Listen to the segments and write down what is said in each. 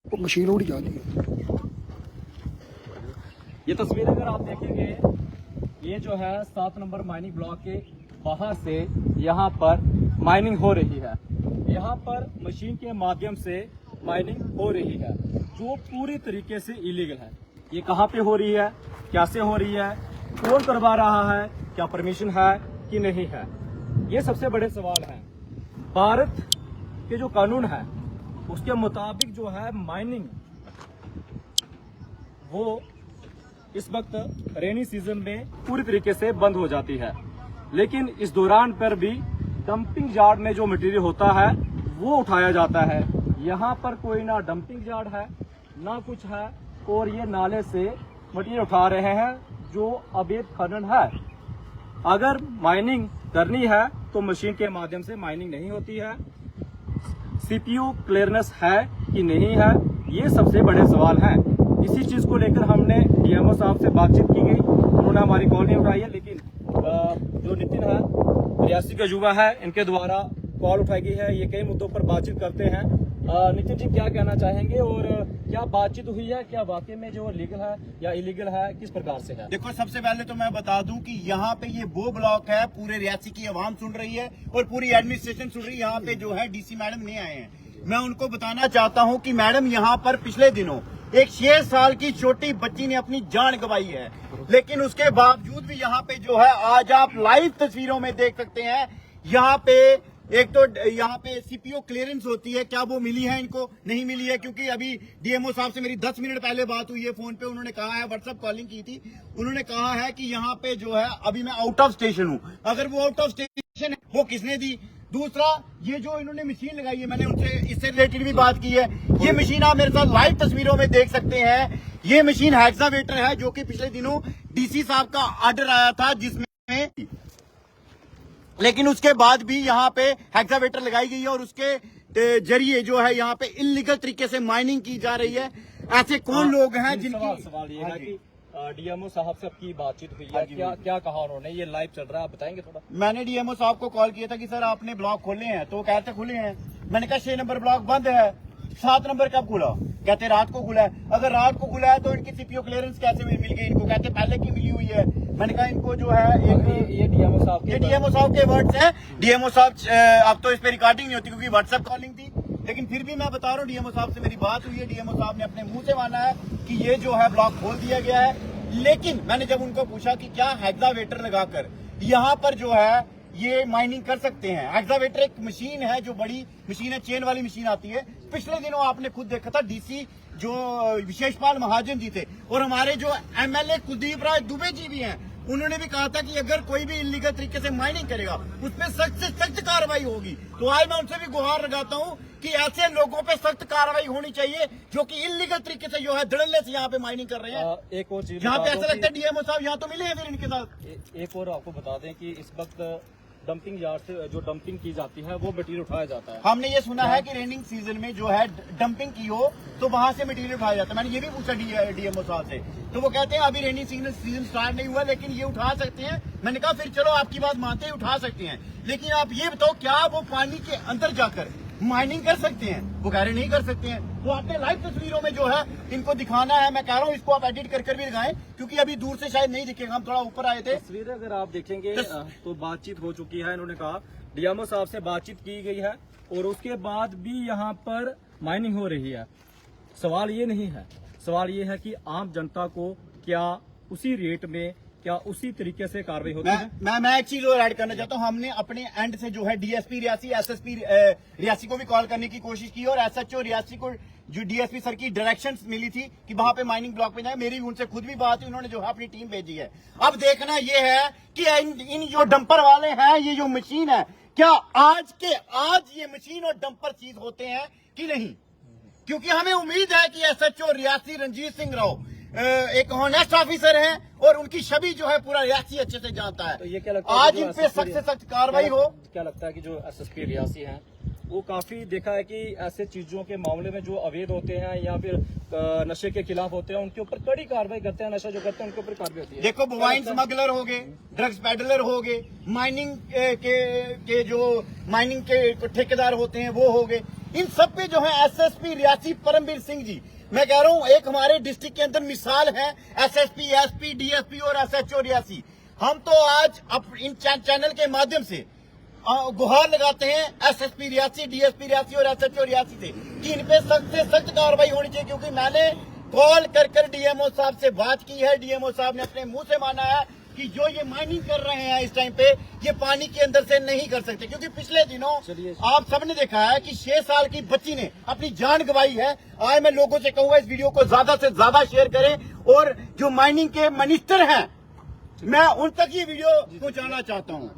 वो मशीन उड़ जाती है। ये तस्वीर अगर आप देखेंगे, ये जो है 7 नंबर माइनिंग ब्लॉक के बाहर से यहाँ पर माइनिंग हो रही है। यहाँ पर मशीन के माध्यम से माइनिंग हो रही है जो पूरी तरीके से इलीगल है। ये कहाँ पे हो रही है, कैसे हो रही है, कौन करवा रहा है, क्या परमिशन है कि नहीं है, ये सबसे बड़े सवाल हैं। भारत के जो कानून है उसके मुताबिक जो है माइनिंग वो इस वक्त रेनी सीजन में पूरी तरीके से बंद हो जाती है, लेकिन इस दौरान पर भी डंपिंग यार्ड में जो मटेरियल होता है वो उठाया जाता है। यहाँ पर कोई ना डंपिंग यार्ड है ना कुछ है, और ये नाले से मटेरियल उठा रहे हैं जो अवैध खनन है। अगर माइनिंग करनी है तो मशीन के माध्यम से माइनिंग नहीं होती है। सीपीयू क्लियरेंस है कि नहीं है, ये सबसे बड़े सवाल हैं। इसी चीज को लेकर हमने डीएमओ साहब से बातचीत की गई, उन्होंने हमारी कॉल नहीं उठाई है, लेकिन जो नितिन है रियासी का युवा है, इनके द्वारा कॉल उठाई गई है। ये कई मुद्दों पर बातचीत करते हैं। नितिन जी क्या कहना चाहेंगे और क्या बातचीत हुई है, क्या वाकई में जो लीगल है या इलीगल है, किस प्रकार से है? देखो, सबसे पहले तो मैं बता दूं कि यहाँ पे ये वो ब्लॉक है, पूरे रियासी की आवाम सुन रही है और पूरी एडमिनिस्ट्रेशन सुन रही है। यहाँ पे जो है डीसी मैडम नहीं आए हैं। मैं उनको बताना चाहता हूँ कि मैडम यहाँ पर पिछले दिनों एक 6 साल की छोटी बच्ची ने अपनी जान गंवाई है, लेकिन उसके बावजूद भी यहाँ पे जो है आज आप लाइव तस्वीरों में देख सकते हैं। यहाँ पे एक तो यहाँ पे सीपीओ क्लियरेंस होती है, क्या वो मिली है? इनको नहीं मिली है, क्योंकि अभी डीएमओ साहब से मेरी 10 मिनट पहले बात हुई है फोन पे। उन्होंने कहा है, व्हाट्सएप कॉलिंग की थी, उन्होंने कहा है कि यहाँ पे जो है अभी मैं आउट ऑफ स्टेशन हूँ। अगर वो आउट ऑफ स्टेशन है वो किसने दी? दूसरा, ये जो इन्होंने मशीन लगाई है, मैंने उनसे इससे रिलेटेड भी बात की है। ये मशीन आप मेरे साथ लाइव तस्वीरों में देख सकते हैं। ये मशीन हेक्सावेटर है जो कि पिछले दिनों डीसी साहब का ऑर्डर आया था, जिसमें लेकिन उसके बाद भी यहाँ पे हेक्सावेटर लगाई गई है और उसके जरिए जो है यहाँ पे इलीगल तरीके से माइनिंग की जा रही है। ऐसे कौन लोग हैं जिनकी? सवाल ये है कि डीएमओ साहब से आपकी बातचीत हुई है, क्या कहा उन्होंने? ये लाइव चल रहा है, आप बताएंगे थोड़ा? मैंने डीएमओ साहब को कॉल किया था कि सर आपने ब्लॉक खोले हैं, तो कहते खुले हैं। मैंने कहा 6 नंबर ब्लॉक बंद है। 7 नंबर कब खुला? कहते रात को खुला है। अगर रात को खुला है तो इनकी सीपीओ क्लियरेंस कैसे मिल गई इनको? कहते पहले की मिली हुई है। मैंने कहा इनको जो है ये डीएमओ साहब के वर्ड्स हैं। डीएमओ साहब अब तो इस पे रिकॉर्डिंग नहीं होती क्योंकि व्हाट्सएप कॉलिंग थी, लेकिन फिर भी मैं बता रहा हूँ डीएमओ साहब से मेरी बात हुई है। डीएमओ साहब ने अपने मुंह से माना है कि ये जो है ब्लॉक खोल दिया गया है। लेकिन मैंने जब उनको पूछा कि क्या हेक्सावेटर लगाकर यहाँ पर जो है ये माइनिंग कर सकते हैं? हेक्सावेटर एक मशीन है जो बड़ी मशीन है, चेन वाली मशीन आती है। पिछले दिनों आपने खुद देखा था, डीसी जो विशेषपाल महाजन जी थे और हमारे जो एमएलए कुलदीप राय दुबे जी भी हैं, उन्होंने भी कहा था कि अगर कोई भी इलीगल तरीके से माइनिंग करेगा उसमें सख्त से सख्त कार्रवाई होगी। तो आज मैं उनसे भी गुहार लगाता हूँ कि ऐसे लोगों पे सख्त कार्रवाई होनी चाहिए जो कि इलीगल तरीके से जो है धड़ल्ले से यहाँ पे माइनिंग कर रहे हैं। एक और चीज यहाँ पे ऐसा लगता है डीएमओ साहब यहाँ तो मिले हैं फिर इनके साथ। एक और आपको बता दें कि इस वक्त डंपिंग यार्ड से जो डंपिंग की जाती है वो मटेरियल उठाया जाता है। हमने ये सुना है कि रेनिंग सीजन में जो है डंपिंग की हो तो वहां से मटेरियल उठाया जाता है। मैंने ये भी पूछा डीएमओ साहब से, तो वो कहते हैं अभी रेनिंग सीजन स्टार्ट नहीं हुआ, लेकिन ये उठा सकते हैं। मैंने कहा फिर चलो आपकी बात मानते हैं, उठा सकते हैं, लेकिन आप ये बताओ क्या वो पानी के अंदर जाकर माइनिंग कर सकते हैं? वो कह रहे नहीं कर सकते हैं। तो आपने लाइव तस्वीरों में जो है इनको दिखाना है। मैं कह रहा हूँ इसको आप एडिट कर भी दिखाएं, क्योंकि अभी दूर से शायद नहीं दिखेगा, हम थोड़ा ऊपर आए थे। तस्वीरें अगर आप देखेंगे तो बातचीत हो चुकी है। इन्होंने कहा डीएमओ साहब से बातचीत की गई है और उसके बाद भी यहाँ पर माइनिंग हो रही है। सवाल ये नहीं है, सवाल ये है कि आम जनता को क्या उसी रेट में, क्या उसी तरीके से कार्रवाई होती है? मैं एक चीज और ऐड करना चाहता हूँ। हमने अपने एंड से जो है डीएसपी रियासी, एसएसपी रियासी को भी कॉल करने की कोशिश की और एसएचओ रियासी को जो डीएसपी सर की डायरेक्शंस मिली थी कि वहां पे माइनिंग ब्लॉक पे जाए। मेरी भी उनसे खुद भी बात हुई, उन्होंने जो है अपनी टीम भेजी है। अब देखना ये है कि इन जो डंपर वाले हैं, ये जो मशीन है, क्या आज ये मशीन और डंपर चीज होते हैं कि नहीं? क्योंकि हमें उम्मीद है कि एसएचओ रियासी रंजीत सिंह राव एक ऑनेस्ट ऑफिसर हैं और उनकी छवि जो है पूरा रियासी अच्छे से जानता है। तो ये क्या लगता है आज इन पे सख्त से सख्त कार्रवाई हो? क्या लगता है कि जो एसएसपी रियासी हैं वो काफी देखा है कि ऐसे चीजों के मामले में जो अवैध होते हैं या फिर नशे के खिलाफ होते हैं उनके ऊपर कड़ी कार्रवाई करते हैं, नशा जो करते हैं उनके ऊपर कार्रवाई होती है। देखो, वाइन स्मगलर हो गए, ड्रग्स पेडलर हो गए, माइनिंग के जो माइनिंग के ठेकेदार होते हैं वो हो गए, इन सब पे जो है एसएसपी रियासी परमवीर सिंह जी, मैं कह रहा हूं एक हमारे डिस्ट्रिक्ट के अंदर मिसाल है एसएसपी, एसपी, डीएसपी और एसएचओ रियासी। हम तो आज इन चैनल के माध्यम से गुहार लगाते हैं एसएसपी रियासी, डीएसपी रियासी और एसएचओ रियासी से कि इन पे सख्त से सख्त कार्रवाई होनी चाहिए, क्योंकि मैंने कॉल कर डीएमओ साहब से बात की है। डीएमओ साहब ने अपने मुंह से माना है कि जो ये माइनिंग कर रहे हैं इस टाइम पे, ये पानी के अंदर से नहीं कर सकते, क्योंकि पिछले दिनों आप सबने देखा है कि 6 साल की बच्ची ने अपनी जान गंवाई है। आज मैं लोगों से कहूंगा इस वीडियो को ज्यादा से ज्यादा शेयर करें और जो माइनिंग के मिनिस्टर हैं मैं उन तक ये वीडियो पहुंचाना चाहता हूं।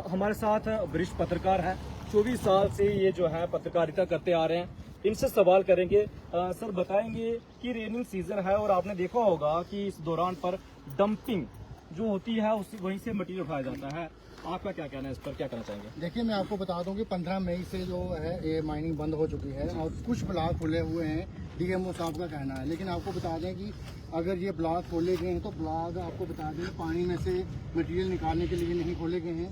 हमारे साथ वरिष्ठ पत्रकार हैं, 24 साल से ये जो है पत्रकारिता करते आ रहे हैं। इनसे सवाल करेंगे। सर बताएंगे कि रेनिंग सीजन है और आपने देखा होगा कि इस दौरान पर डंपिंग जो होती है उसी वहीं से मटीरियल उठाया जाता है। आपका क्या कहना है इस पर, क्या कहना चाहेंगे? देखिए, मैं आपको बता दूं कि 15 मई से जो है ये माइनिंग बंद हो चुकी है और कुछ ब्लॉक खुले हुए हैं, डीएमओ साहब का कहना है। लेकिन आपको बता दें कि अगर ये ब्लॉक खोले गए हैं तो ब्लॉक आपको बता दें पानी में से मटेरियल निकालने के लिए नहीं खोले गए हैं।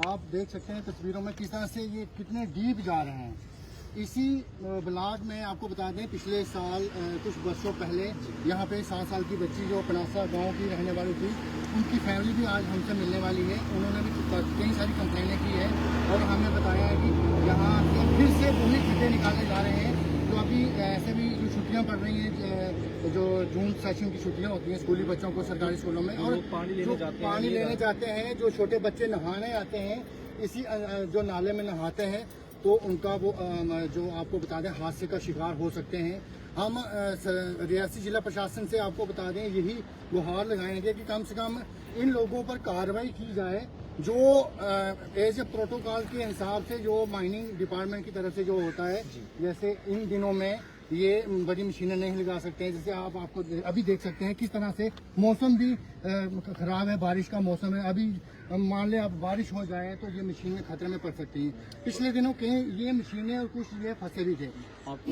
आप देख सकते हैं तस्वीरों में किस तरह से ये कितने डीप जा रहे हैं। इसी ब्लॉक में आपको बता दें पिछले साल कुछ वर्षों पहले यहाँ पे 7 साल की बच्ची जो पनासा गांव की रहने वाली थी, उनकी फैमिली भी आज हमसे मिलने वाली है। उन्होंने भी कई सारी कंप्लेनें की है और हमें बताया है कि यहाँ फिर से वही खड्डे निकाले जा रहे हैं। तो अभी ऐसे भी जो छुट्टियाँ पड़ रही हैं, जो जून सेशन की छुट्टियाँ होती हैं स्कूली बच्चों को सरकारी स्कूलों में, और पानी लेने जाते हैं, जो छोटे बच्चे नहाने आते हैं इसी जो नाले में नहाते हैं, तो उनका वो जो आपको बता दें हादसे का शिकार हो सकते हैं। हम रियासी जिला प्रशासन से आपको बता दें यही गुहार लगाएंगे कि कम से कम इन लोगों पर कार्रवाई की जाए, जो एज ए प्रोटोकॉल के हिसाब से जो माइनिंग डिपार्टमेंट की तरफ से जो होता है। जैसे इन दिनों में ये बड़ी मशीनें नहीं लगा सकते हैं, जैसे आपको अभी देख सकते हैं किस तरह से मौसम भी खराब है, बारिश का मौसम है। अभी मान लें अब बारिश हो जाए तो ये मशीनें खतरे में पड़ सकती हैं। पिछले दिनों के ये मशीनें और कुछ ये फंसे भी थे। आपको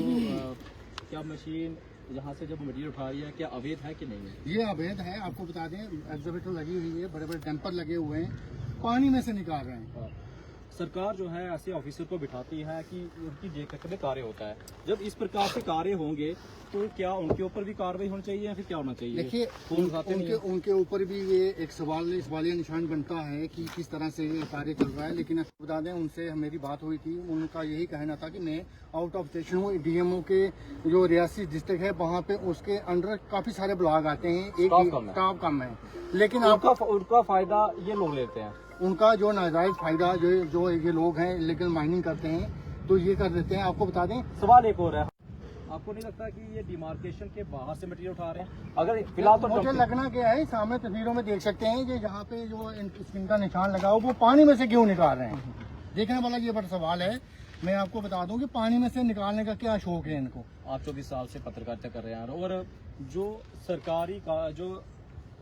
क्या मशीन यहाँ से जब मटीरियल उठा रही है क्या अवैध है कि नहीं है? ये अवैध है। आपको बता दें एग्जीबिटर लगी हुई है, बड़े बड़े डंपर लगे हुए हैं, पानी में से निकाल रहे हैं। सरकार जो है ऐसे ऑफिसर को बिठाती है कि उनकी देखरेख में कार्य होता है। जब इस प्रकार से कार्य होंगे तो क्या उनके ऊपर भी कार्रवाई होनी चाहिए या फिर क्या होना चाहिए? देखिए, उनके ऊपर भी ये एक सवालिया निशान बनता है कि किस तरह से ये कार्य चल रहा है। लेकिन बता दें उनसे मेरी बात हुई थी, उनका यही कहना था कि मैं आउट ऑफ स्टेशन हूँ। डीएमओ के जो रियासी डिस्ट्रिक्ट है वहाँ पे उसके अंडर काफी सारे ब्लॉक आते हैं, एक स्टाफ कम है। लेकिन उनका फायदा ये लोग लेते हैं, उनका जो नाजायज फायदा जो ये लोग हैं इलीगल माइनिंग करते हैं तो ये कर देते हैं। आपको बता दें सवाल एक और है, आपको नहीं लगता कि ये डिमार्केशन के बाहर से मटेरियल उठा रहे हैं? अगर फिलहाल तो मुझे लगना क्या है, सामने तस्वीरों में देख सकते हैं कि यहाँ पे जो इनका निशान लगा हो वो पानी में से क्यों निकाल रहे हैं। देखने वाला ये बड़ा सवाल है। मैं आपको बता दूं कि पानी में से निकालने का क्या शौक है इनको। आप 24 साल से पत्रकारिता कर रहे हैं और जो सरकारी का जो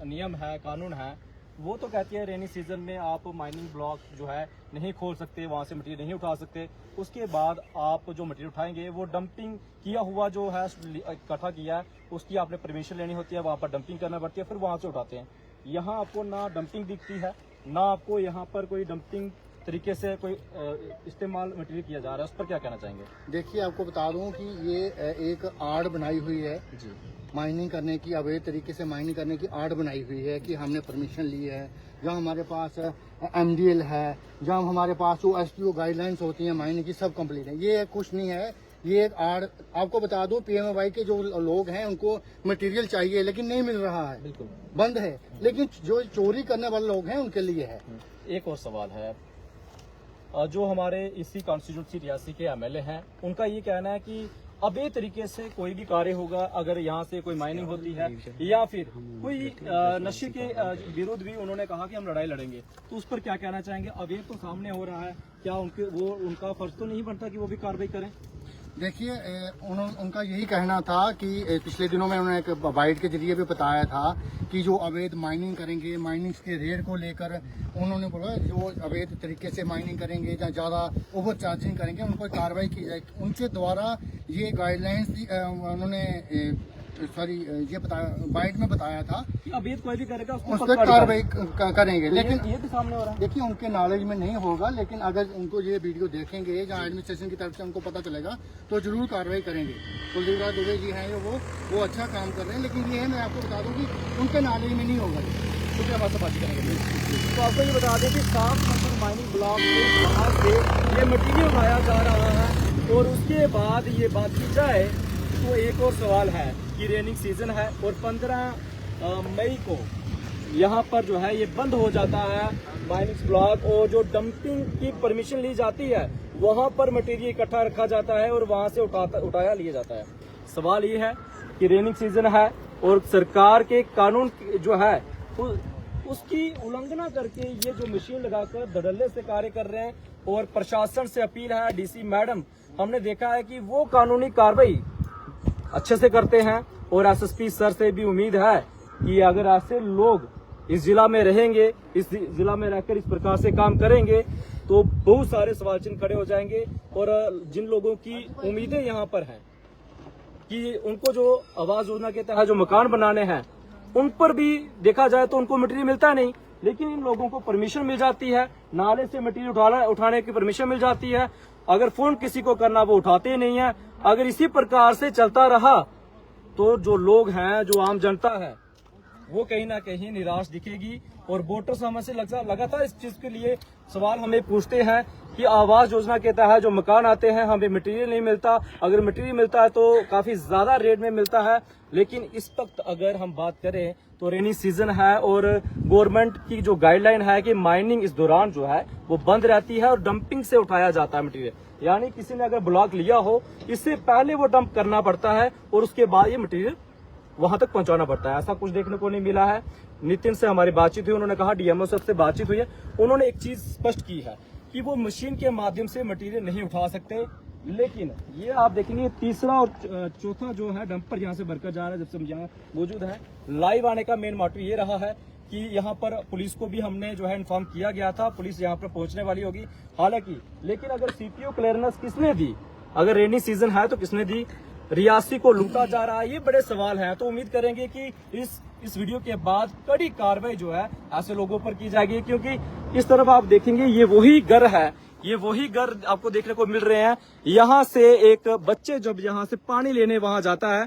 नियम है, कानून है, वो तो कहती है रेनी सीजन में आप माइनिंग ब्लॉक जो है नहीं खोल सकते, वहाँ से मटेरियल नहीं उठा सकते। उसके बाद आप जो मटेरियल उठाएंगे वो डंपिंग किया हुआ जो है इकट्ठा किया है उसकी आपने परमिशन लेनी होती है, वहाँ पर डंपिंग करना पड़ती है, फिर वहाँ से उठाते हैं। यहाँ आपको ना डंपिंग दिखती है, ना आपको यहाँ पर कोई डंपिंग तरीके से कोई इस्तेमाल मटेरियल किया जा रहा है। उस पर क्या कहना चाहेंगे? देखिए, आपको बता दूं कि ये एक आड़ बनाई हुई है जी, माइनिंग करने की, अवैध तरीके से माइनिंग करने की आड़ बनाई हुई है कि हमने परमिशन ली है। जहाँ हमारे पास एमडीएल है, जहाँ हमारे पास जो एसपीओ गाइडलाइंस होती हैं माइनिंग की, सब कंप्लीट है। ये कुछ नहीं है, ये एक आड़। आपको बता दूं पीएमएवाई के जो लोग हैं उनको मटेरियल चाहिए लेकिन नहीं मिल रहा है, बिल्कुल बंद है। लेकिन जो चोरी करने वाले लोग हैं उनके लिए है। एक और सवाल है, जो हमारे इसी कॉन्स्टिट्यूंसी रियासी के एमएलए हैं उनका ये कहना है कि अवैध तरीके से कोई भी कार्य होगा, अगर यहाँ से कोई माइनिंग होती है या फिर कोई नशे के विरुद्ध भी उन्होंने कहा कि हम लड़ाई लड़ेंगे, तो उस पर क्या कहना चाहेंगे? अवैध तो सामने हो रहा है, क्या उनका फर्ज तो नहीं बनता कि वो भी कार्रवाई करें? देखिए, उनका यही कहना था कि पिछले दिनों में उन्होंने एक बाइट के जरिए भी बताया था कि जो अवैध माइनिंग करेंगे, माइनिंग के रेट को लेकर उन्होंने बोला जो अवैध तरीके से माइनिंग करेंगे या ज़्यादा ओवर चार्जिंग करेंगे उन पर कार्रवाई की जाए। उनके द्वारा ये गाइडलाइंस उन्होंने सॉरी ये बाइट में बताया था कि अवैध कोई भी करेगा उस उसको पर कार्रवाई करेंगे, तो लेकिन ये भी सामने हो रहा है। देखिए उनके नॉलेज में नहीं होगा, लेकिन अगर उनको ये वीडियो देखेंगे या एडमिनिस्ट्रेशन की तरफ से उनको पता चलेगा तो जरूर कार्रवाई करेंगे। कुलदीप राज दुबे जी हैं जो वो अच्छा काम कर रहे हैं, लेकिन ये है मैं आपको बता दूं कि उनके नॉलेज में नहीं होगा। तो हमारे से बात करेंगे। तो आपको ये बता दें कि 7 नंबर माइनिंग ब्लॉक के वहाँ से ये मटीरियल उठाया जा रहा है और उसके बाद ये बात की जाए तो एक और सवाल है कि रेनिंग सीजन है और 15 मई को यहाँ पर जो है ये बंद हो जाता है माइनिंग ब्लॉक, और जो डंपिंग की परमिशन ली जाती है वहाँ पर मटेरियल इकट्ठा रखा जाता है और वहाँ से उठाया लिया जाता है। सवाल ये है कि रेनिंग सीजन है और सरकार के कानून जो है उसकी उल्लंघना करके ये जो मशीन लगाकर धड़ल्ले से कार्य कर रहे हैं, और प्रशासन से अपील है, डीसी मैडम हमने देखा है कि वो कानूनी कार्रवाई अच्छे से करते हैं, और एसएसपी सर से भी उम्मीद है कि अगर ऐसे लोग इस जिला में रहेंगे, इस जिला में रहकर इस प्रकार से काम करेंगे तो बहुत सारे सवाल चिन्ह खड़े हो जाएंगे। और जिन लोगों की उम्मीदें यहाँ पर हैं कि उनको जो आवास योजना के तहत जो मकान बनाने हैं उन पर भी देखा जाए तो उनको मटेरियल मिलता नहीं, लेकिन इन लोगों को परमिशन मिल जाती है, नाले से मटेरियल उठाने की परमिशन मिल जाती है। अगर फोन किसी को करना वो उठाते नहीं है। अगर इसी प्रकार से चलता रहा तो जो लोग हैं, जो आम जनता है, वो कहीं ना कहीं निराश दिखेगी। और वोटर्स हमसे लगातार इस चीज के लिए सवाल हमें पूछते हैं कि आवास योजना के तहत जो मकान आते हैं हमें मटेरियल नहीं मिलता, अगर मटेरियल मिलता है तो काफी ज्यादा रेट में मिलता है। लेकिन इस वक्त अगर हम बात करें तो रेनी सीजन है और गवर्नमेंट की जो गाइडलाइन है कि माइनिंग इस दौरान जो है वो बंद रहती है और डंपिंग से उठाया जाता है मटेरियल, यानी किसी ने अगर ब्लॉक लिया हो इससे पहले वो डंप करना पड़ता है और उसके बाद ये मटेरियल वहां तक पहुंचाना पड़ता है। ऐसा कुछ देखने को नहीं मिला है। नितिन से हमारी बातचीत हुई, उन्होंने कहा डीएमओ साहब से बातचीत हुई है, उन्होंने एक चीज स्पष्ट की है कि वो मशीन के माध्यम से मटेरियल नहीं उठा सकते। लेकिन ये आप देखेंगे तीसरा और चौथा जो है डंपर यहाँ से भरकर जा रहा है, जब से हम यहाँ मौजूद है। लाइव आने का मेन मोटिव ये रहा है कि यहाँ पर पुलिस को भी हमने जो है इन्फॉर्म किया गया था, पुलिस यहाँ पर पहुंचने वाली होगी हालांकि। लेकिन अगर सीपीओ क्लियरेंस किसने दी, अगर रेनी सीजन है तो किसने दी, रियासी को लूटा जा रहा है, ये बड़े सवाल हैं। तो उम्मीद करेंगे कि इस वीडियो के बाद कड़ी कार्रवाई जो है ऐसे लोगों पर की जाएगी, क्योंकि इस तरफ आप देखेंगे ये वही घर है, ये वही घर आपको देखने को मिल रहे हैं। यहाँ से एक बच्चे जब यहाँ से पानी लेने वहां जाता है